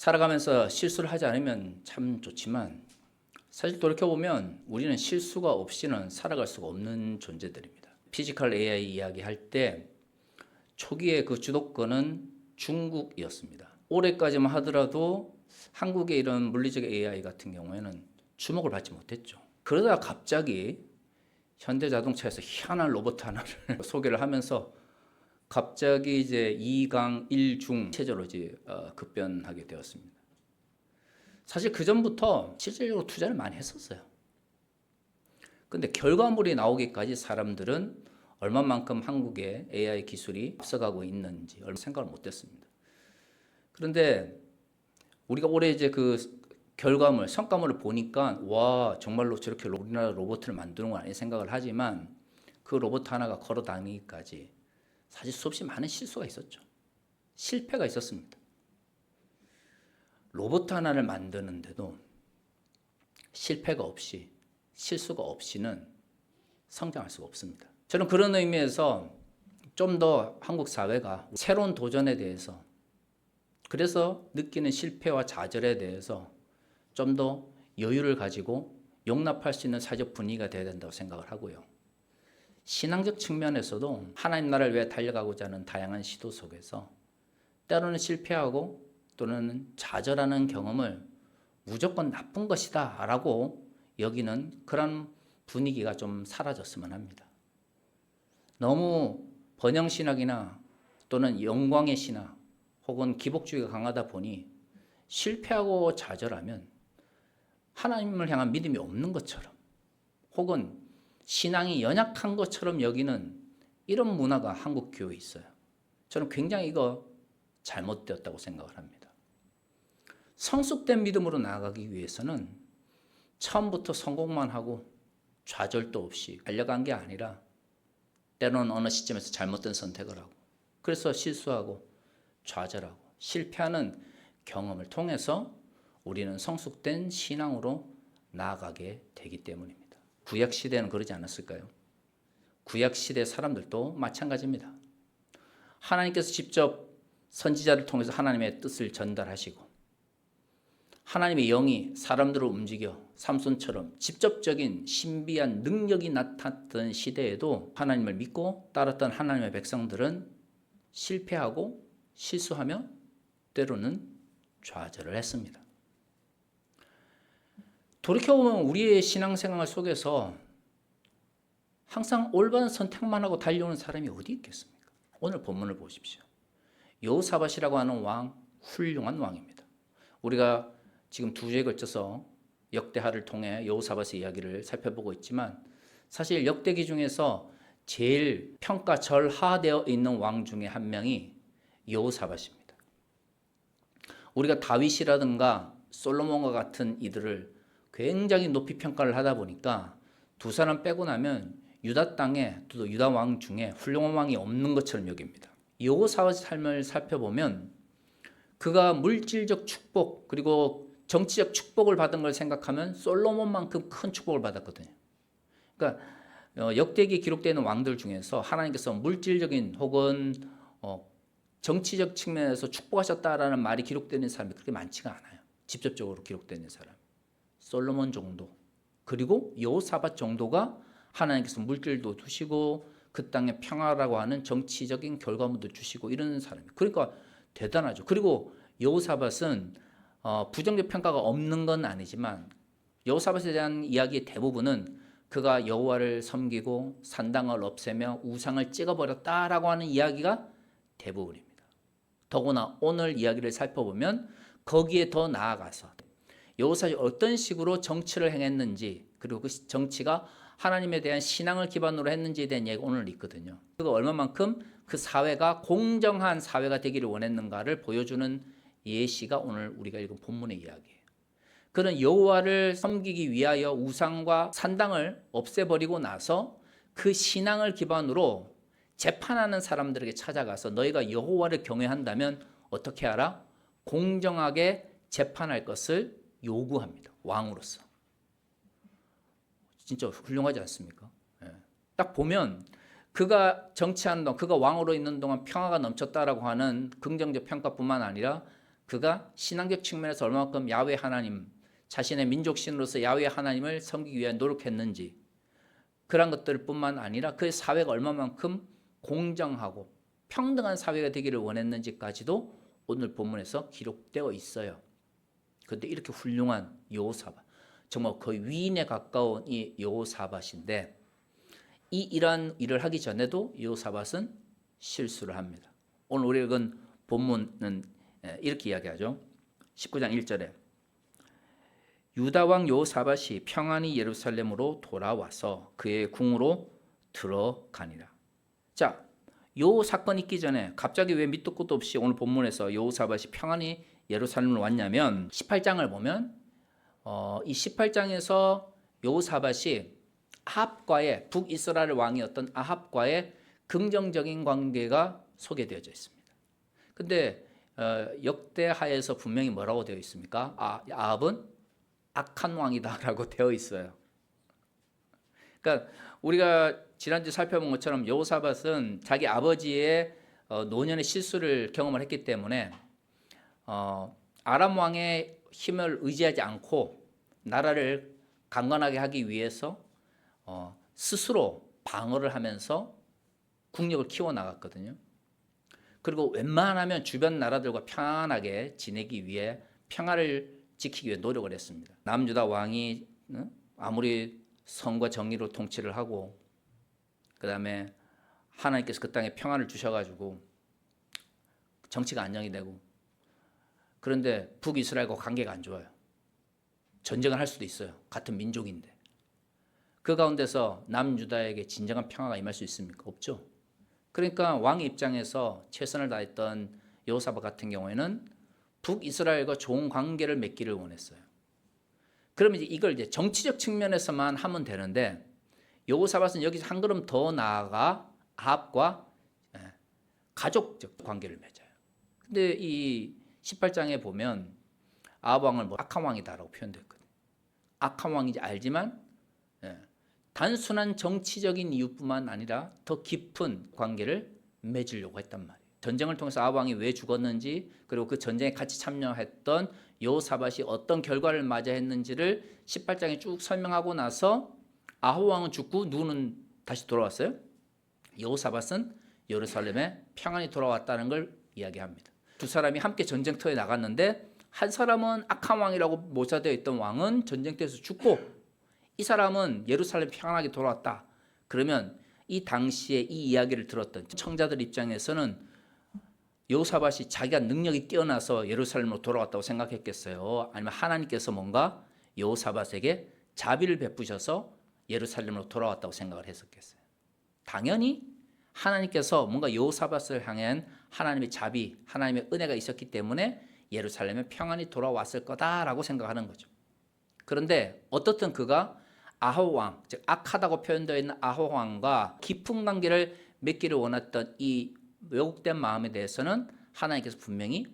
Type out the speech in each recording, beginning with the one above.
살아가면서 실수를 하지 않으면 참 좋지만 사실 돌이켜보면 우리는 실수가 없이는 살아갈 수가 없는 존재들입니다. 피지컬 AI 이야기할 때 초기에 그 주도권은 중국이었습니다. 올해까지만 하더라도 한국의 이런 물리적 AI 같은 경우에는 주목을 받지 못했죠. 그러다가 갑자기 현대자동차에서 희한한 로봇 하나를 소개를 하면서 갑자기 이제 2강 1중 체제로 이제 급변하게 되었습니다. 사실 그 전부터 실질적으로 투자를 많이 했었어요. 근데 결과물이 나오기까지 사람들은 얼마만큼 한국의 AI 기술이 앞서가고 있는지 얼마 생각을 못했습니다. 그런데 우리가 올해 이제 그 결과물, 성과물을 보니까 와 정말로 저렇게 우리나라 로봇을 만드는 거 아니야 생각을 하지만 그 로봇 하나가 걸어 다니기까지 사실 수없이 많은 실수가 있었죠. 실패가 있었습니다. 로봇 하나를 만드는데도 실패가 없이 실수가 없이는 성장할 수가 없습니다. 저는 그런 의미에서 좀 더 한국 사회가 새로운 도전에 대해서 그래서 느끼는 실패와 좌절에 대해서 좀 더 여유를 가지고 용납할 수 있는 사회적 분위기가 돼야 된다고 생각을 하고요. 신앙적 측면에서도 하나님 나라를 위해 달려가고자 하는 다양한 시도 속에서 때로는 실패하고 또는 좌절하는 경험을 무조건 나쁜 것이다 라고 여기는 그런 분위기가 좀 사라졌으면 합니다. 너무 번영신학이나 또는 영광의 신학 혹은 기복주의가 강하다 보니 실패하고 좌절하면 하나님을 향한 믿음이 없는 것처럼 혹은 신앙이 연약한 것처럼 여기는 이런 문화가 한국 교회에 있어요. 저는 굉장히 이거 잘못되었다고 생각을 합니다. 성숙된 믿음으로 나아가기 위해서는 처음부터 성공만 하고 좌절도 없이 달려간 게 아니라 때로는 어느 시점에서 잘못된 선택을 하고 그래서 실수하고 좌절하고 실패하는 경험을 통해서 우리는 성숙된 신앙으로 나아가게 되기 때문입니다. 구약시대는 그러지 않았을까요? 구약시대 사람들도 마찬가지입니다. 하나님께서 직접 선지자를 통해서 하나님의 뜻을 전달하시고 하나님의 영이 사람들을 움직여 삼손처럼 직접적인 신비한 능력이 나타났던 시대에도 하나님을 믿고 따랐던 하나님의 백성들은 실패하고 실수하며 때로는 좌절을 했습니다. 돌이켜보면 우리의 신앙생활 속에서 항상 올바른 선택만 하고 달려오는 사람이 어디 있겠습니까? 오늘 본문을 보십시오. 여호사밧이라고 하는 왕, 훌륭한 왕입니다. 우리가 지금 2주에 걸쳐서 역대하를 통해 여호사밧의 이야기를 살펴보고 있지만 사실 역대기 중에서 제일 평가절하되어 있는 왕 중에 한 명이 여호사밧입니다. 우리가 다윗이라든가 솔로몬과 같은 이들을 굉장히 높이 평가를 하다 보니까 두 사람 빼고 나면 유다 땅에 또 유다 왕 중에 훌륭한 왕이 없는 것처럼 여깁니다. 여호사밧의 삶을 살펴보면 그가 물질적 축복 그리고 정치적 축복을 받은 걸 생각하면 솔로몬만큼 큰 축복을 받았거든요. 그러니까 역대기에 기록되는 왕들 중에서 하나님께서 물질적인 혹은 정치적 측면에서 축복하셨다라는 말이 기록되는 사람이 그렇게 많지가 않아요. 직접적으로 기록되는 사람. 솔로몬 정도 그리고 여호사밧 정도가 하나님께서 물질도 주시고 그 땅에 평화라고 하는 정치적인 결과물도 주시고 이런 사람이에요. 그러니까 대단하죠. 그리고 여호사밧은 부정적 평가가 없는 건 아니지만 여호사밧에 대한 이야기의 대부분은 그가 여호와를 섬기고 산당을 없애며 우상을 찍어버렸다라고 하는 이야기가 대부분입니다. 더구나 오늘 이야기를 살펴보면 거기에 더 나아가서 여호사밧이 어떤 식으로 정치를 행했는지 그리고 그 정치가 하나님에 대한 신앙을 기반으로 했는지에 대한 이야기가 오늘 있거든요. 그가 얼마만큼 그 사회가 공정한 사회가 되기를 원했는가를 보여주는 예시가 오늘 우리가 읽은 본문의 이야기예요. 그는 여호와를 섬기기 위하여 우상과 산당을 없애버리고 나서 그 신앙을 기반으로 재판하는 사람들에게 찾아가서 너희가 여호와를 경외한다면 어떻게 하라? 공정하게 재판할 것을 요구합니다. 왕으로서. 진짜 훌륭하지 않습니까? 딱 보면 그가 정치하는 동안, 그가 왕으로 있는 동안 평화가 넘쳤다라고 하는 긍정적 평가뿐만 아니라 그가 신앙적 측면에서 얼마만큼 야훼 하나님, 자신의 민족 신으로서 야훼 하나님을 섬기기 위해 노력했는지, 그런 것들뿐만 아니라 그 사회가 얼마만큼 공정하고 평등한 사회가 되기를 원했는지까지도 오늘 본문에서 기록되어 있어요. 그런데 이렇게 훌륭한 여호사밧, 정말 거의 위인에 가까운 이 여호사밧인데, 이러한 일을 하기 전에도 여호사밧은 실수를 합니다. 오늘 우리가 읽은 본문은 이렇게 이야기하죠. 19장 1절에 유다 왕 여호사밧이 평안히 예루살렘으로 돌아와서 그의 궁으로 들어가니라. 자, 요 사건이 있기 전에 갑자기 왜 밑도 끝도 없이 오늘 본문에서 여호사밧이 평안히 예루살렘으로 왔냐면 18장을 보면 이 18장에서 여호사밧이 아합과의 북이스라엘 왕이었던 아합과의 긍정적인 관계가 소개되어져 있습니다. 근데 역대하에서 분명히 뭐라고 되어 있습니까? 아합은 악한 왕이다라고 되어 있어요. 그러니까 우리가 지난주 살펴본 것처럼 여호사밧은 자기 아버지의 노년의 실수를 경험을 했기 때문에 아람 왕의 힘을 의지하지 않고 나라를 강건하게 하기 위해서 스스로 방어를 하면서 국력을 키워나갔거든요. 그리고 웬만하면 주변 나라들과 편안하게 지내기 위해 평화를 지키기 위해 노력을 했습니다. 남유다 왕이 아무리 선과 정의로 통치를 하고 그 다음에 하나님께서 그 땅에 평화를 주셔가지고 정치가 안정이 되고, 그런데 북이스라엘과 관계가 안 좋아요. 전쟁을 할 수도 있어요. 같은 민족인데. 그 가운데서 남유다에게 진정한 평화가 임할 수 있습니까? 없죠. 그러니까 왕의 입장에서 최선을 다했던 여호사밧 같은 경우에는 북이스라엘과 좋은 관계를 맺기를 원했어요. 그러면 이걸 정치적 측면에서만 하면 되는데, 여호사밧은 여기서 한 걸음 더 나아가 아합과 가족적 관계를 맺어요. 근데 이 18장에 보면 아합 왕을 악한 왕이다라고 표현됐거든요. 악한 왕인지 알지만 단순한 정치적인 이유뿐만 아니라 더 깊은 관계를 맺으려고 했단 말이에요. 전쟁을 통해서 아합 왕이 왜 죽었는지, 그리고 그 전쟁에 같이 참여했던 여호사밧이 어떤 결과를 맞이했는지를 18장에 쭉 설명하고 나서 아합 왕은 죽고 누구는 다시 돌아왔어요? 여호사밧은 예루살렘에 평안히 돌아왔다는 걸 이야기합니다. 두 사람이 함께 전쟁터에 나갔는데 한 사람은 악한 왕이라고 묘사되어 있던 왕은 전쟁터에서 죽고, 이 사람은 예루살렘 평안하게 돌아왔다. 그러면 이 당시에 이 이야기를 들었던 청자들 입장에서는 여호사밧이 자기가 능력이 뛰어나서 예루살렘으로 돌아왔다고 생각했겠어요? 아니면 하나님께서 뭔가 여호사밧에게 자비를 베푸셔서 예루살렘으로 돌아왔다고 생각을 했었겠어요? 당연히 하나님께서 뭔가 여호사밧을 향한 하나님의 자비, 하나님의 은혜가 있었기 때문에 예루살렘에 평안히 돌아왔을 거다라고 생각하는 거죠. 그런데 어떻든 그가 아합 왕, 즉 악하다고 표현되어 있는 아합 왕과 깊은 관계를 맺기를 원했던 이 왜곡된 마음에 대해서는 하나님께서 분명히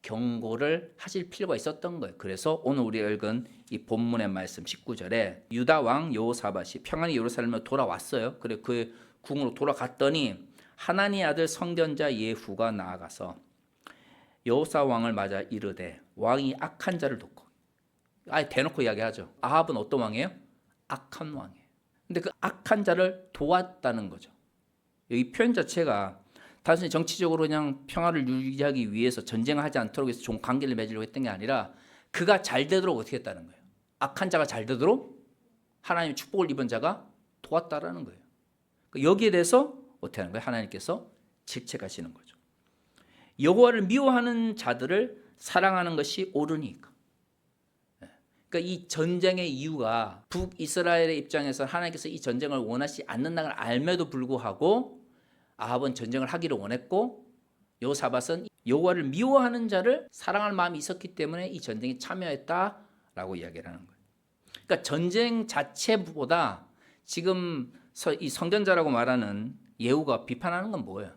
경고를 하실 필요가 있었던 거예요. 그래서 오늘 우리가 읽은 이 본문의 말씀 19절에 유다 왕 여호사밧이 평안히 예루살렘으로 돌아왔어요. 그래 그 궁으로 돌아갔더니 하나니 아들 선견자 예후가 나아가서 여호사 왕을 맞아 이르되 왕이 악한 자를 돕고, 아예 대놓고 이야기하죠. 아합은 어떤 왕이에요? 악한 왕이에요. 근데 그 악한 자를 도왔다는 거죠. 여기 표현 자체가 단순히 정치적으로 그냥 평화를 유지하기 위해서 전쟁을 하지 않도록 해서 좋은 관계를 맺으려고 했던 게 아니라 그가 잘 되도록 어떻게 했다는 거예요? 악한 자가 잘 되도록 하나님의 축복을 입은 자가 도왔다라는 거예요. 여기에 대해서 어떻게 하는 거예요? 하나님께서 질책하시는 거죠. 여호와를 미워하는 자들을 사랑하는 것이 옳으니까. 그러니까 이 전쟁의 이유가 북이스라엘의 입장에서 하나님께서 이 전쟁을 원하지 않는다는 걸 알매도 불구하고 아합은 전쟁을 하기를 원했고, 여호사밧은 여호와를 미워하는 자를 사랑할 마음이 있었기 때문에 이 전쟁에 참여했다라고 이야기를 하는 거예요. 그러니까 전쟁 자체보다 지금 이 선견자라고 말하는 예후가 비판하는 건 뭐예요?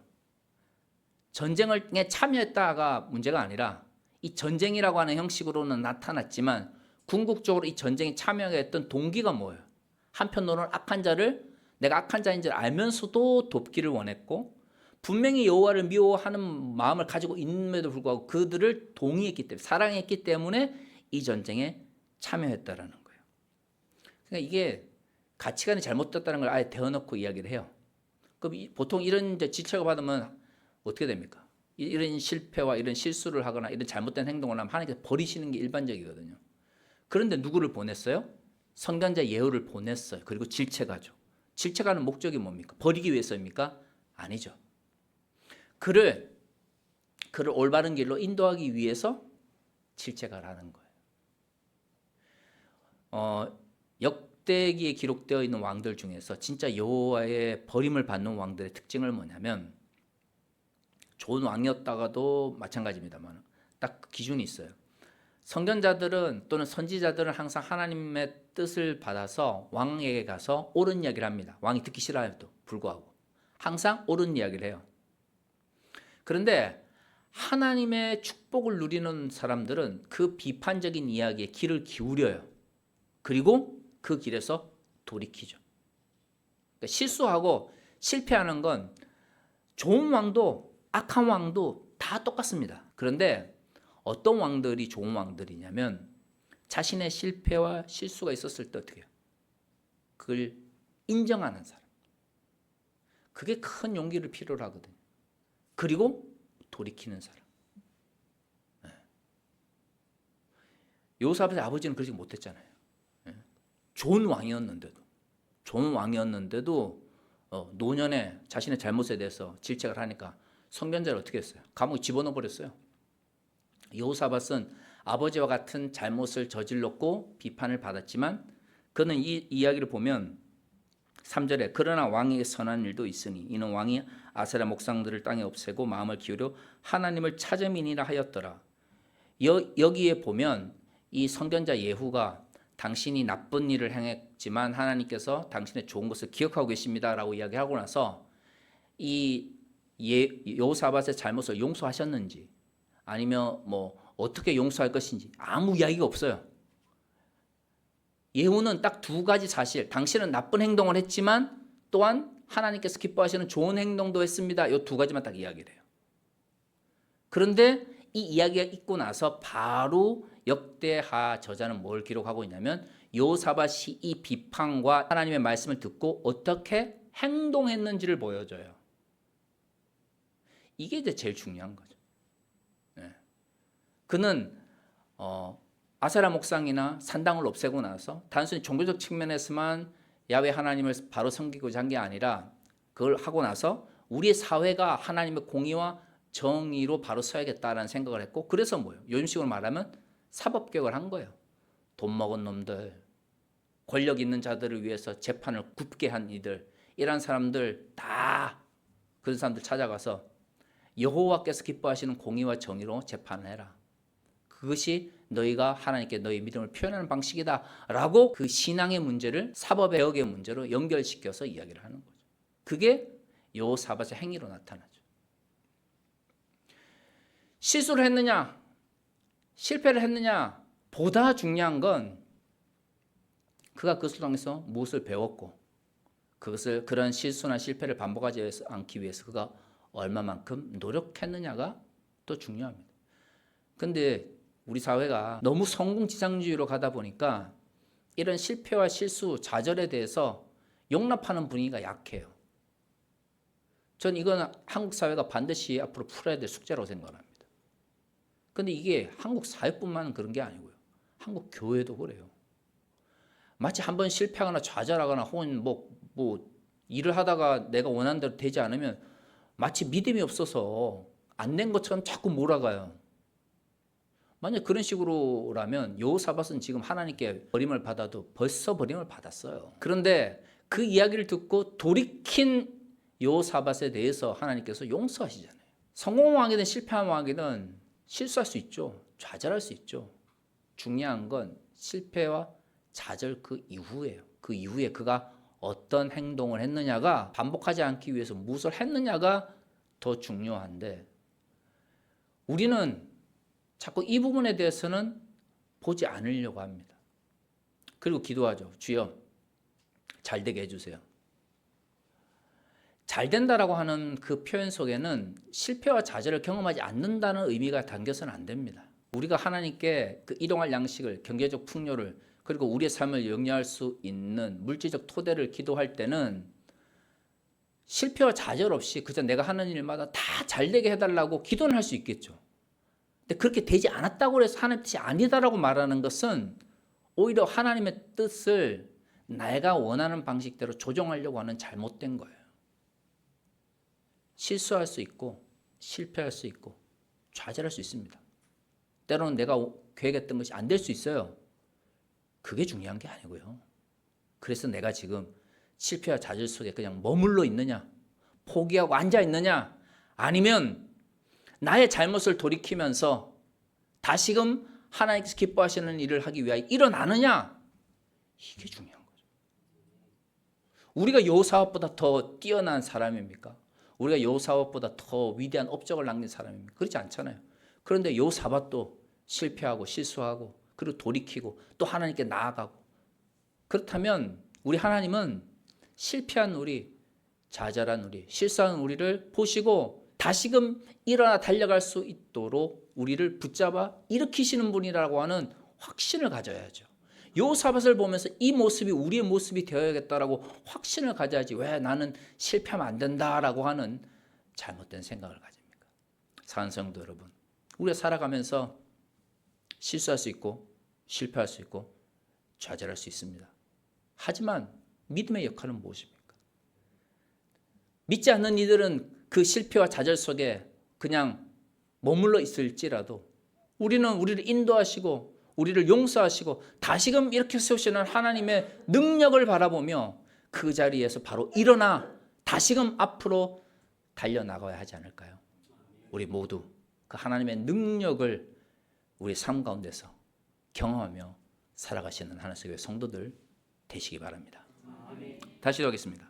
전쟁에 참여했다가 문제가 아니라 이 전쟁이라고 하는 형식으로는 나타났지만 궁극적으로 이 전쟁에 참여했던 동기가 뭐예요? 한편으로는 악한 자를 내가 악한 자인 줄 알면서도 돕기를 원했고, 분명히 여호와를 미워하는 마음을 가지고 있음에도 불구하고 그들을 동의했기 때문에, 사랑했기 때문에 이 전쟁에 참여했다라는 거예요. 그러니까 이게 가치관이 잘못됐다는 걸 아예 대어놓고 이야기를 해요. 그럼 보통 이런 지적을 받으면 어떻게 됩니까? 이런 실패와 이런 실수를 하거나 이런 잘못된 행동을 하면 하나님께서 버리시는 게 일반적이거든요. 그런데 누구를 보냈어요? 선간자 예후를 보냈어요. 그리고 질책하죠. 질책하는 목적이 뭡니까? 버리기 위해서입니까? 아니죠. 그를 올바른 길로 인도하기 위해서 질책하라는 거예요. 역대기에 기록되어 있는 왕들 중에서 진짜 여호와의 버림을 받는 왕들의 특징은 뭐냐면, 좋은 왕이었다가도 마찬가지입니다만 딱 그 기준이 있어요. 선견자들은 또는 선지자들은 항상 하나님의 뜻을 받아서 왕에게 가서 옳은 이야기를 합니다. 왕이 듣기 싫어해도 불구하고 항상 옳은 이야기를 해요. 그런데 하나님의 축복을 누리는 사람들은 그 비판적인 이야기에 귀를 기울여요. 그리고 그 길에서 돌이키죠. 그러니까 실수하고 실패하는 건 좋은 왕도 악한 왕도 다 똑같습니다. 그런데 어떤 왕들이 좋은 왕들이냐면 자신의 실패와 실수가 있었을 때 어떻게 해요? 그걸 인정하는 사람. 그게 큰 용기를 필요로 하거든요. 그리고 돌이키는 사람. 여호사밧의 아버지는 그러지 못했잖아요. 좋은 왕이었는데도 노년에 자신의 잘못에 대해서 질책을 하니까 선견자를 어떻게 했어요? 감옥에 집어넣어 버렸어요. 여호사밧은 아버지와 같은 잘못을 저질렀고 비판을 받았지만 그는 이 이야기를 보면 3절에 그러나 왕에게 선한 일도 있으니 이는 왕이 아세라 목상들을 땅에 없애고 마음을 기울여 하나님을 찾음이니라 하였더라. 여기에 보면 이 선견자 예후가 당신이 나쁜 일을 행했지만 하나님께서 당신의 좋은 것을 기억하고 계십니다라고 이야기하고 나서 이 여호사밧의 잘못을 용서하셨는지 아니면 뭐 어떻게 용서할 것인지 아무 이야기가 없어요. 예후는 딱 두 가지 사실, 당신은 나쁜 행동을 했지만 또한 하나님께서 기뻐하시는 좋은 행동도 했습니다. 이 두 가지만 딱 이야기를 해요. 그런데 이 이야기가 있고 나서 바로 역대하 저자는 뭘 기록하고 있냐면 여호사밧이 이 비판과 하나님의 말씀을 듣고 어떻게 행동했는지를 보여줘요. 이게 이제 제일 중요한 거죠. 그는 아세라 목상이나 산당을 없애고 나서 단순히 종교적 측면에서만 야훼 하나님을 바로 섬기고자 한 게 아니라 그걸 하고 나서 우리의 사회가 하나님의 공의와 정의로 바로 서야겠다라는 생각을 했고 그래서 뭐예요? 요즘식으로 말하면 사법개혁을 한 거예요. 돈 먹은 놈들, 권력 있는 자들을 위해서 재판을 굽게 한 이들 이런 사람들 다 그런 사람들 찾아가서 여호와께서 기뻐하시는 공의와 정의로 재판을 해라. 그것이 너희가 하나님께 너희 믿음을 표현하는 방식이다 라고 그 신앙의 문제를 사법의 개혁의 문제로 연결시켜서 이야기를 하는 거죠. 그게 여호사밧의 행위로 나타나죠. 실수를 했느냐 실패를 했느냐 보다 중요한 건 그가 그것을 통해서 무엇을 배웠고 그것을 그런 실수나 실패를 반복하지 않기 위해서 그가 얼마만큼 노력했느냐가 더 중요합니다. 그런데 우리 사회가 너무 성공지상주의로 가다 보니까 이런 실패와 실수, 좌절에 대해서 용납하는 분위기가 약해요. 전 이건 한국 사회가 반드시 앞으로 풀어야 될 숙제라고 생각합니다. 그런데 이게 한국 사회뿐만 그런 게 아니고요. 한국 교회도 그래요. 마치 한번 실패하거나 좌절하거나 혹은 뭐 일을 하다가 내가 원하는 대로 되지 않으면 마치 믿음이 없어서 안 된 것처럼 자꾸 몰아가요. 만약 그런 식으로라면 여호사밧은 지금 하나님께 버림을 받아도 벌써 버림을 받았어요. 그런데 그 이야기를 듣고 돌이킨 여호사밧에 대해서 하나님께서 용서하시잖아요. 성공한 왕이든 실패한 왕이든 실수할 수 있죠. 좌절할 수 있죠. 중요한 건 실패와 좌절 그 이후예요. 그 이후에 그가 어떤 행동을 했느냐가 반복하지 않기 위해서 무엇을 했느냐가 더 중요한데 우리는 자꾸 이 부분에 대해서는 보지 않으려고 합니다. 그리고 기도하죠. 주여 잘 되게 해주세요. 잘 된다라고 하는 그 표현 속에는 실패와 좌절을 경험하지 않는다는 의미가 담겨서는 안 됩니다. 우리가 하나님께 그 일용할 양식을, 경제적 풍요를, 그리고 우리의 삶을 영위할 수 있는 물질적 토대를 기도할 때는 실패와 좌절 없이 그저 내가 하는 일마다 다 잘되게 해달라고 기도는 할 수 있겠죠. 근데 그렇게 되지 않았다고 해서 하나님 뜻이 아니다라고 말하는 것은 오히려 하나님의 뜻을 내가 원하는 방식대로 조정하려고 하는 잘못된 거예요. 실수할 수 있고 실패할 수 있고 좌절할 수 있습니다. 때로는 내가 계획했던 것이 안 될 수 있어요. 그게 중요한 게 아니고요. 그래서 내가 지금 실패와 좌절 속에 그냥 머물러 있느냐, 포기하고 앉아 있느냐, 아니면 나의 잘못을 돌이키면서 다시금 하나님께서 기뻐하시는 일을 하기 위하여 일어나느냐, 이게 중요한 거죠. 우리가 여호사밧보다 더 뛰어난 사람입니까? 우리가 여호사밧보다 더 위대한 업적을 남긴 사람입니까? 그렇지 않잖아요. 그런데 여호사밧도 실패하고 실수하고 그리고 돌이키고 또 하나님께 나아가고, 그렇다면 우리 하나님은 실패한 우리, 좌절한 우리, 실수한 우리를 보시고 다시금 일어나 달려갈 수 있도록 우리를 붙잡아 일으키시는 분이라고 하는 확신을 가져야죠. 여호사밧을 보면서 이 모습이 우리의 모습이 되어야겠다라고 확신을 가져야지, 왜 나는 실패하면 안 된다라고 하는 잘못된 생각을 가집니까? 사랑하는 성도 여러분, 우리가 살아가면서 실수할 수 있고 실패할 수 있고 좌절할 수 있습니다. 하지만 믿음의 역할은 무엇입니까? 믿지 않는 이들은 그 실패와 좌절 속에 그냥 머물러 있을지라도 우리는 우리를 인도하시고 우리를 용서하시고 다시금 이렇게 세우시는 하나님의 능력을 바라보며 그 자리에서 바로 일어나 다시금 앞으로 달려나가야 하지 않을까요? 우리 모두 그 하나님의 능력을 우리 삶 가운데서 경험하며 살아가시는 하나님의 성도들 되시기 바랍니다. 다시 하겠습니다.